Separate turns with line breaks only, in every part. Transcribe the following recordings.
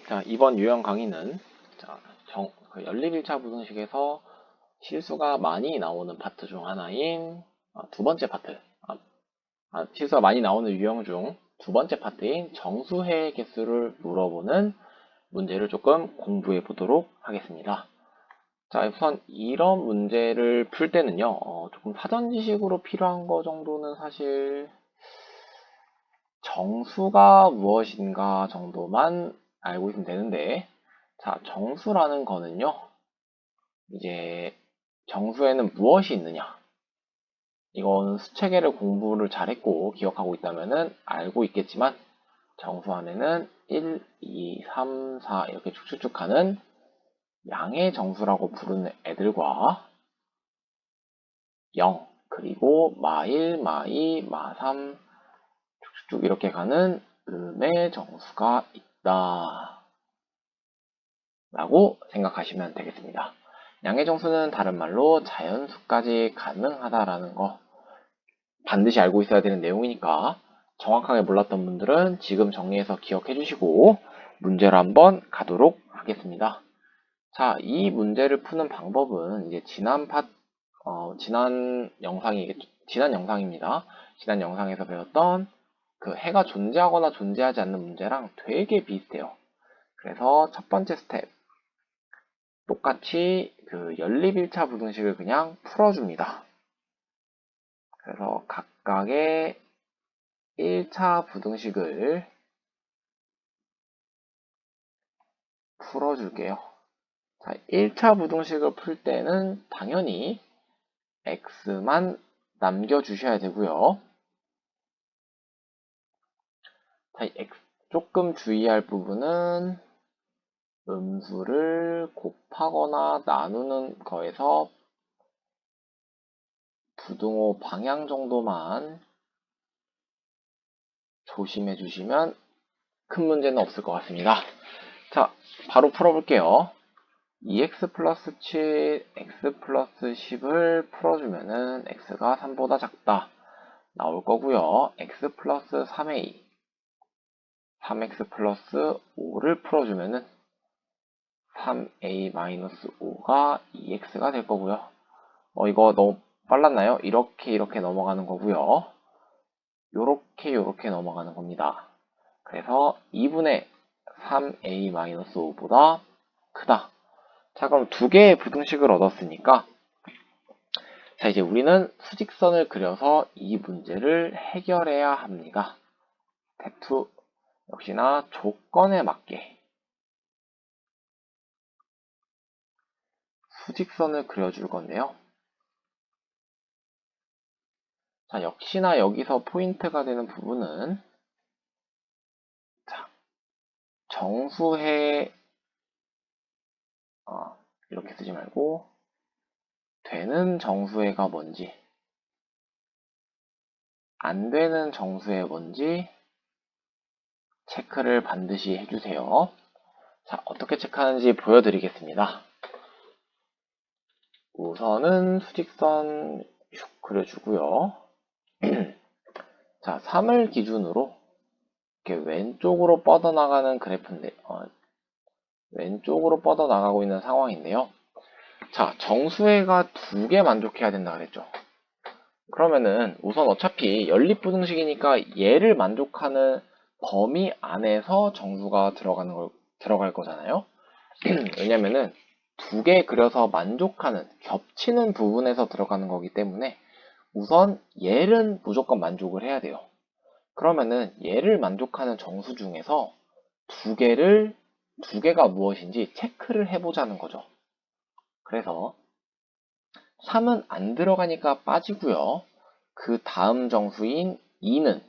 자, 이번 유형 강의는 자, 연립 1차 부등식에서 실수가 많이 나오는 파트 중 하나인 두 번째 파트, 실수가 많이 나오는 유형 중 두 번째 파트인 정수해 개수를 물어보는 문제를 조금 공부해 보도록 하겠습니다. 자, 우선 이런 문제를 풀 때는요, 조금 사전 지식으로 필요한 거 정도는 사실 정수가 무엇인가 정도만 알고 있으면 되는데, 자, 정수라는 거는요, 이제 정수에는 무엇이 있느냐? 이건 수체계를 공부를 잘했고 기억하고 있다면은 알고 있겠지만, 정수 안에는 1, 2, 3, 4 이렇게 쭉쭉쭉 가는 양의 정수라고 부르는 애들과 0, 그리고 마1, 마2, 마3 쭉쭉쭉 이렇게 가는 음의 정수가 있다 라고 생각하시면 되겠습니다. 양의 정수는 다른 말로 자연수까지 가능하다라는 거 반드시 알고 있어야 되는 내용이니까 정확하게 몰랐던 분들은 지금 정리해서 기억해 주시고 문제를 한번 가도록 하겠습니다. 자, 이 문제를 푸는 방법은 이제 지난 영상입니다. 지난 영상에서 배웠던 그 해가 존재하거나 존재하지 않는 문제랑 되게 비슷해요. 그래서 첫 번째 스텝, 똑같이 그 연립 1차 부등식을 그냥 풀어줍니다. 그래서 각각의 1차 부등식을 풀어줄게요. 자, 1차 부등식을 풀 때는 당연히 x만 남겨주셔야 되고요. 자, 조금 주의할 부분은 음수를 곱하거나 나누는 거에서 부등호 방향 정도만 조심해 주시면 큰 문제는 없을 것 같습니다. 자, 바로 풀어볼게요. 2x 플러스 7, x 플러스 10을 풀어주면은 x가 3보다 작다 나올 거고요. x 플러스 3a, 3x 플러스 5를 풀어주면은 3a-5가 2x가 될 거고요. 이거 너무 빨랐나요? 이렇게 넘어가는 거고요. 요렇게 넘어가는 겁니다. 그래서 2분의 3a-5보다 크다. 자, 그럼 두 개의 부등식을 얻었으니까 자, 이제 우리는 수직선을 그려서 이 문제를 해결해야 합니다. 스텝 2 역시나 조건에 맞게 수직선을 그려줄 건데요. 자, 역시나 여기서 포인트가 되는 부분은 자, 정수해 이렇게 쓰지 말고 되는 정수해가 뭔지 안 되는 정수해 뭔지 체크를 반드시 해주세요. 자, 어떻게 체크하는지 보여드리겠습니다. 우선은 수직선 슉 그려주고요. 자, 3을 기준으로 이렇게 왼쪽으로 뻗어나가는 그래프인데 왼쪽으로 뻗어나가고 있는 상황인데요. 자, 정수해가 두 개 만족해야 된다 그랬죠. 그러면은 우선 어차피 연립부등식이니까 얘를 만족하는 범위 안에서 정수가 들어갈 거잖아요. 왜냐면은 두 개 그려서 만족하는, 겹치는 부분에서 들어가는 거기 때문에 우선 얘는 무조건 만족을 해야 돼요. 그러면은 얘를 만족하는 정수 중에서 두 개가 무엇인지 체크를 해보자는 거죠. 그래서 3은 안 들어가니까 빠지고요. 그 다음 정수인 2는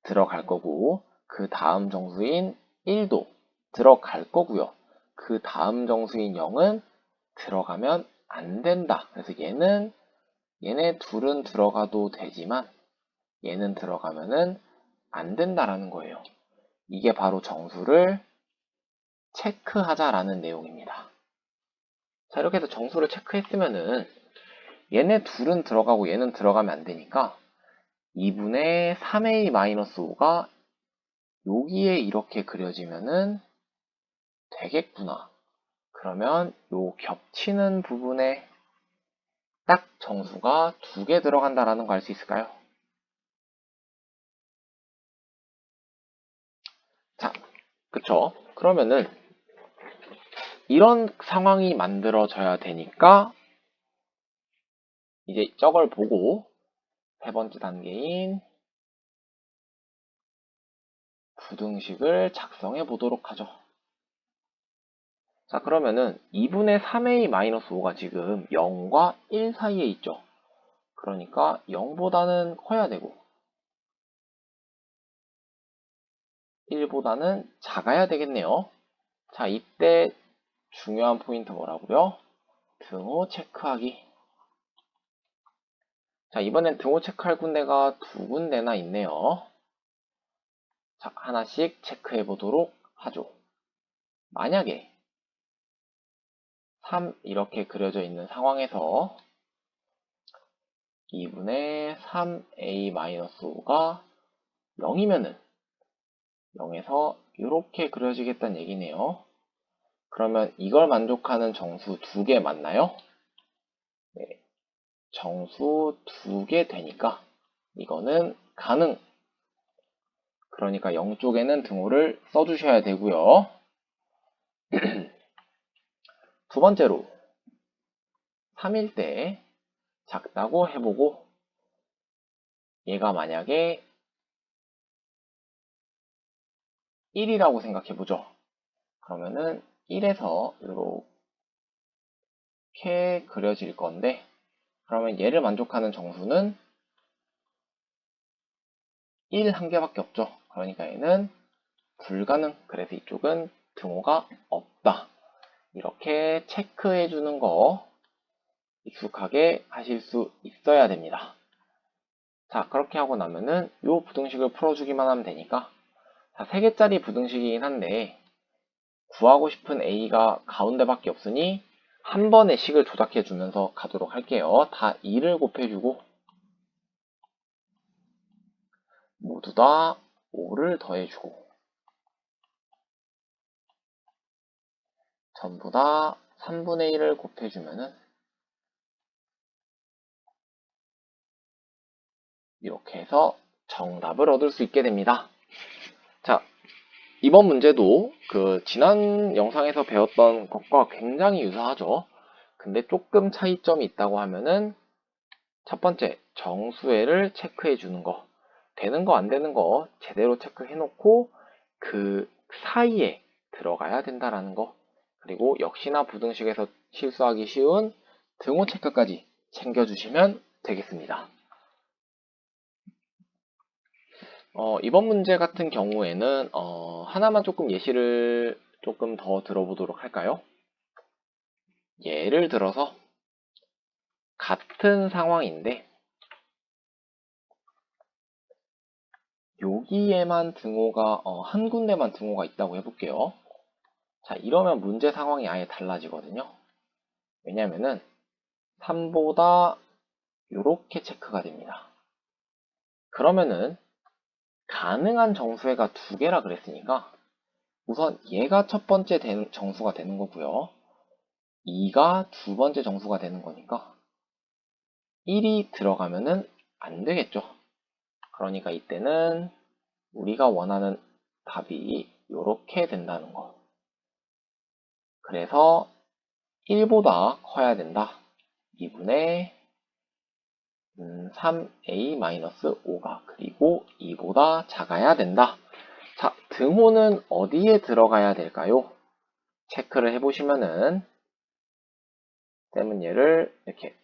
들어갈 거고 그 다음 정수인 1도 들어갈 거고요. 그 다음 정수인 0은 들어가면 안 된다. 그래서 얘네 둘은 들어가도 되지만 얘는 들어가면은 안 된다라는 거예요. 이게 바로 정수를 체크하자라는 내용입니다. 자, 이렇게 해서 정수를 체크했으면은 얘네 둘은 들어가고 얘는 들어가면 안 되니까 2분의 3a-5가 여기에 이렇게 그려지면은 되겠구나. 그러면 요 겹치는 부분에 딱 정수가 2개 들어간다라는 거 알 수 있을까요? 자, 그쵸? 그러면은 이런 상황이 만들어져야 되니까 이제 저걸 보고 세 번째 단계인 부등식을 작성해 보도록 하죠. 자, 그러면은 2분의 3a-5가 지금 0과 1 사이에 있죠. 그러니까 0보다는 커야 되고 1보다는 작아야 되겠네요. 자, 이때 중요한 포인트 뭐라고요? 등호 체크하기. 자, 이번엔 등호 체크할 군데가 2군데나 있네요. 자, 하나씩 체크해 보도록 하죠. 만약에 3 이렇게 그려져 있는 상황에서 2분의 3a-5가 0이면은 0에서 이렇게 그려지겠다는 얘기네요. 그러면 이걸 만족하는 정수 2개 맞나요? 네, 정수 2개 되니까 이거는 가능. 그러니까 0 쪽에는 등호를 써주셔야 되고요. 두 번째로 3일 때 작다고 해보고 얘가 만약에 1이라고 생각해보죠. 그러면은 1에서 이렇게 그려질 건데 그러면 얘를 만족하는 정수는 1 한 개밖에 없죠. 그러니까 얘는 불가능. 그래서 이쪽은 등호가 없다. 이렇게 체크해 주는 거 익숙하게 하실 수 있어야 됩니다. 자, 그렇게 하고 나면은 이 부등식을 풀어주기만 하면 되니까 자, 3개짜리 부등식이긴 한데 구하고 싶은 a가 가운데밖에 없으니 한 번에 식을 조작해 주면서 가도록 할게요. 다 2를 곱해주고 모두 다 5를 더해주고 전부 다 3분의 1을 곱해주면은 이렇게 해서 정답을 얻을 수 있게 됩니다. 자, 이번 문제도 지난 영상에서 배웠던 것과 굉장히 유사하죠. 근데 조금 차이점이 있다고 하면은 첫 번째, 정수회를 체크해 주는 거. 되는 거 안 되는 거 제대로 체크해 놓고 그 사이에 들어가야 된다라는 거. 그리고 역시나 부등식에서 실수하기 쉬운 등호 체크까지 챙겨주시면 되겠습니다. 이번 문제 같은 경우에는 하나만 조금 예시를 조금 더 들어보도록 할까요? 예를 들어서 같은 상황인데 여기에만 등호가 한 군데만 등호가 있다고 해볼게요. 자, 이러면 문제 상황이 아예 달라지거든요. 왜냐면은 3보다 이렇게 체크가 됩니다. 그러면은 가능한 정수회가 2개라 그랬으니까 우선 얘가 첫 번째 정수가 되는 거고요. 2가 두 번째 정수가 되는 거니까 1이 들어가면은 안 되겠죠. 그러니까 이때는 우리가 원하는 답이 이렇게 된다는 거. 그래서 1보다 커야 된다. 2분의 3a-5가 그리고 2보다 작아야 된다. 자, 등호는 어디에 들어가야 될까요? 체크를 해보시면은 쌤은 얘를 이렇게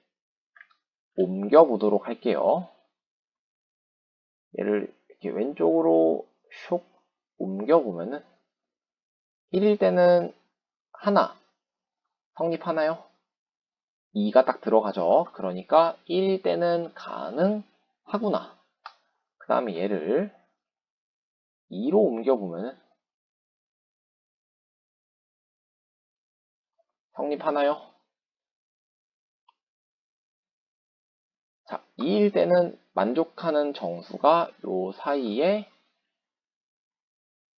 옮겨 보도록 할게요. 얘를 이렇게 왼쪽으로 슉 옮겨 보면은 1일 때는 하나 성립하나요? 2가 딱 들어가죠. 그러니까 1일 때는 가능하구나. 그 다음에 얘를 2로 옮겨 보면은 성립하나요? 자, 2일 때는 만족하는 정수가 요 사이에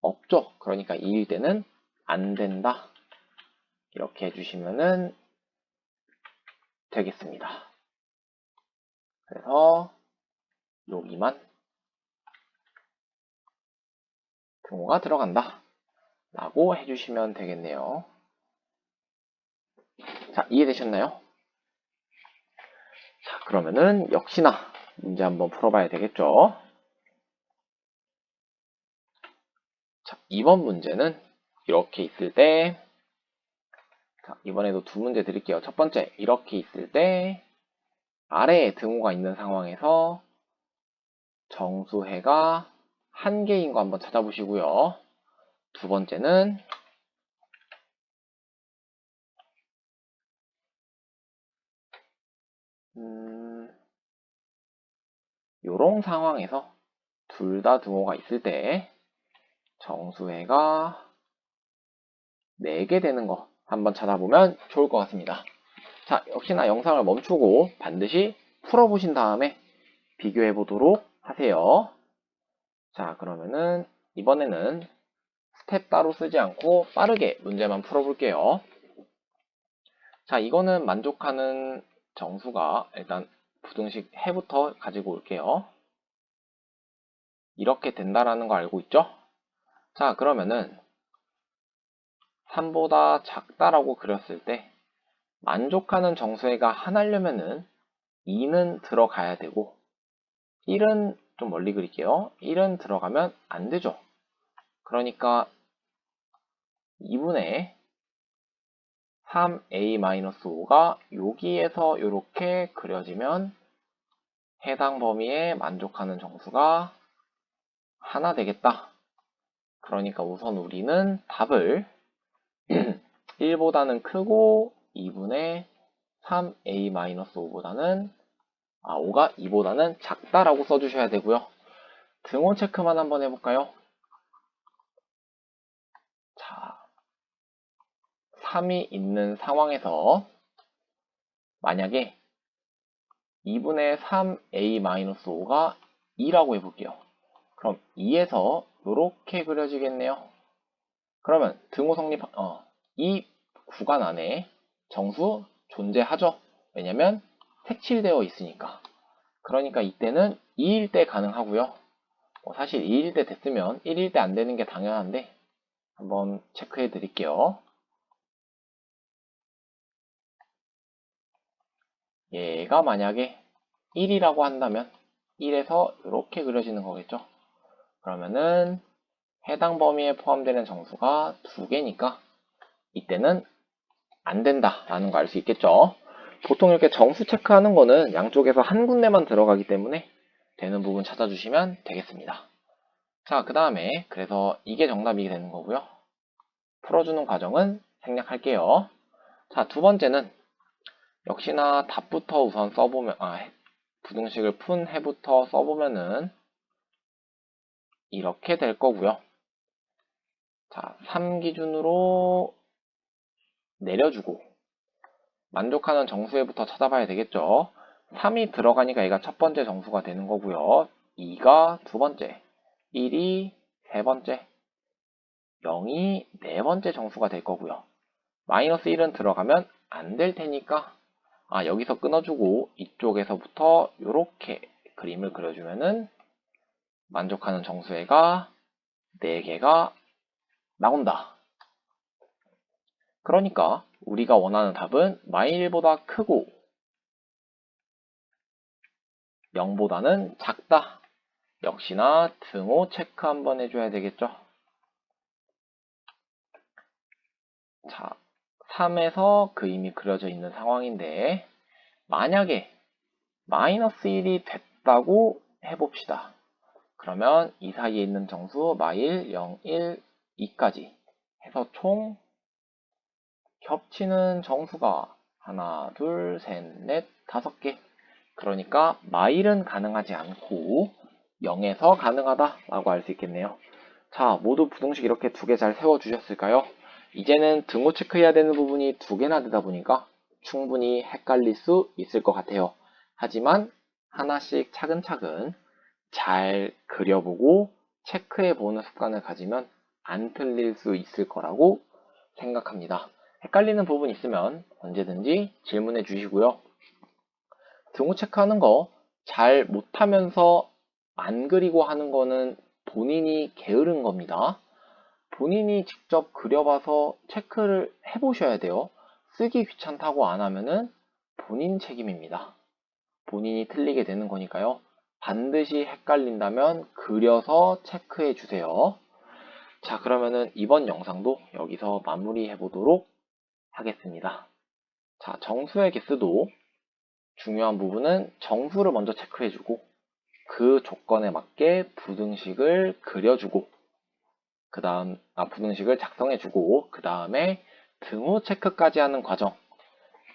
없죠. 그러니까 2일 때는 안 된다. 이렇게 해주시면은 되겠습니다. 그래서 여기만 등호가 들어간다 라고 해주시면 되겠네요. 자, 이해되셨나요? 자, 그러면은 역시나 문제 한번 풀어봐야 되겠죠. 자, 이번 문제는 이렇게 있을 때, 자, 이번에도 두 문제 드릴게요. 첫 번째, 이렇게 있을 때 아래에 등호가 있는 상황에서 정수해가 한 개인 거 한번 찾아보시고요. 두 번째는 요런 상황에서 둘 다 등호가 있을 때 정수해가 4개 되는 거 한번 찾아보면 좋을 것 같습니다. 자, 역시나 영상을 멈추고 반드시 풀어보신 다음에 비교해 보도록 하세요. 자, 그러면은 이번에는 스텝 따로 쓰지 않고 빠르게 문제만 풀어볼게요. 자, 이거는 만족하는 정수가 일단 부등식 해부터 가지고 올게요. 이렇게 된다라는 거 알고 있죠? 자, 그러면은 3보다 작다라고 그렸을 때 만족하는 정수해가 하나려면은 2는 들어가야 되고 1은 좀 멀리 그릴게요. 1은 들어가면 안 되죠. 그러니까 2분의 3a-5가 여기에서 이렇게 그려지면 해당 범위에 만족하는 정수가 하나 되겠다. 그러니까 우선 우리는 답을 1보다는 크고 2분의 3a-5보다는 5가 2보다는 작다라고 써주셔야 되고요. 등호 체크만 한번 해볼까요? 자, 3이 있는 상황에서 만약에 2분의 3a-5가 2라고 해볼게요. 그럼 2에서 이렇게 그려지겠네요. 그러면 등호 성립, 이 구간 안에 정수 존재하죠. 왜냐면 색칠되어 있으니까. 그러니까 이때는 2일 때 가능하고요. 사실 2일 때 됐으면 1일 때 안 되는 게 당연한데 한번 체크해 드릴게요. 얘가 만약에 1이라고 한다면 1에서 이렇게 그려지는 거겠죠. 그러면은 해당 범위에 포함되는 정수가 2개니까 이때는 안 된다라는 거 알 수 있겠죠. 보통 이렇게 정수 체크하는 거는 양쪽에서 한 군데만 들어가기 때문에 되는 부분 찾아주시면 되겠습니다. 자, 그 다음에 그래서 이게 정답이 되는 거고요. 풀어주는 과정은 생략할게요. 자, 두 번째는 역시나 답부터 우선 써보면, 부등식을 푼 해부터 써보면은 이렇게 될 거고요. 자, 3 기준으로 내려주고 만족하는 정수해부터 찾아봐야 되겠죠. 3이 들어가니까 얘가 첫 번째 정수가 되는 거고요. 2가 두 번째, 1이 세 번째, 0이 네 번째 정수가 될 거고요. 마이너스 1은 들어가면 안 될 테니까 여기서 끊어주고 이쪽에서부터 이렇게 그림을 그려주면은 만족하는 정수해가 4개가 나온다. 그러니까 우리가 원하는 답은 -1보다 크고 0보다는 작다. 역시나 등호 체크 한번 해줘야 되겠죠. 자, 3에서 그림이 그려져 있는 상황인데 만약에 -1이 됐다고 해봅시다. 그러면 이 사이에 있는 정수 -1, 0, 1, 2까지 해서 총 겹치는 정수가 하나, 둘, 셋, 넷, 5개. 그러니까 -1은 가능하지 않고 0에서 가능하다라고 할 수 있겠네요. 자, 모두 부등식 이렇게 2개 잘 세워주셨을까요? 이제는 등호 체크해야 되는 부분이 2개나 되다 보니까 충분히 헷갈릴 수 있을 것 같아요. 하지만 하나씩 차근차근 잘 그려보고 체크해보는 습관을 가지면 안 틀릴 수 있을 거라고 생각합니다. 헷갈리는 부분 있으면 언제든지 질문해 주시고요. 등호 체크하는 거 잘 못하면서 안 그리고 하는 거는 본인이 게으른 겁니다. 본인이 직접 그려봐서 체크를 해보셔야 돼요. 쓰기 귀찮다고 안 하면은 본인 책임입니다. 본인이 틀리게 되는 거니까요. 반드시 헷갈린다면 그려서 체크해 주세요. 자, 그러면은 이번 영상도 여기서 마무리해 보도록 하겠습니다. 자, 정수의 개수도 중요한 부분은 정수를 먼저 체크해주고 그 조건에 맞게 부등식을 그려주고 부등식을 작성해주고 그 다음에 등호 체크까지 하는 과정.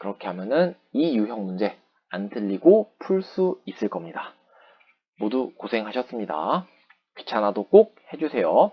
그렇게 하면은 이 유형 문제 안 틀리고 풀 수 있을 겁니다. 모두 고생하셨습니다. 귀찮아도 꼭 해주세요.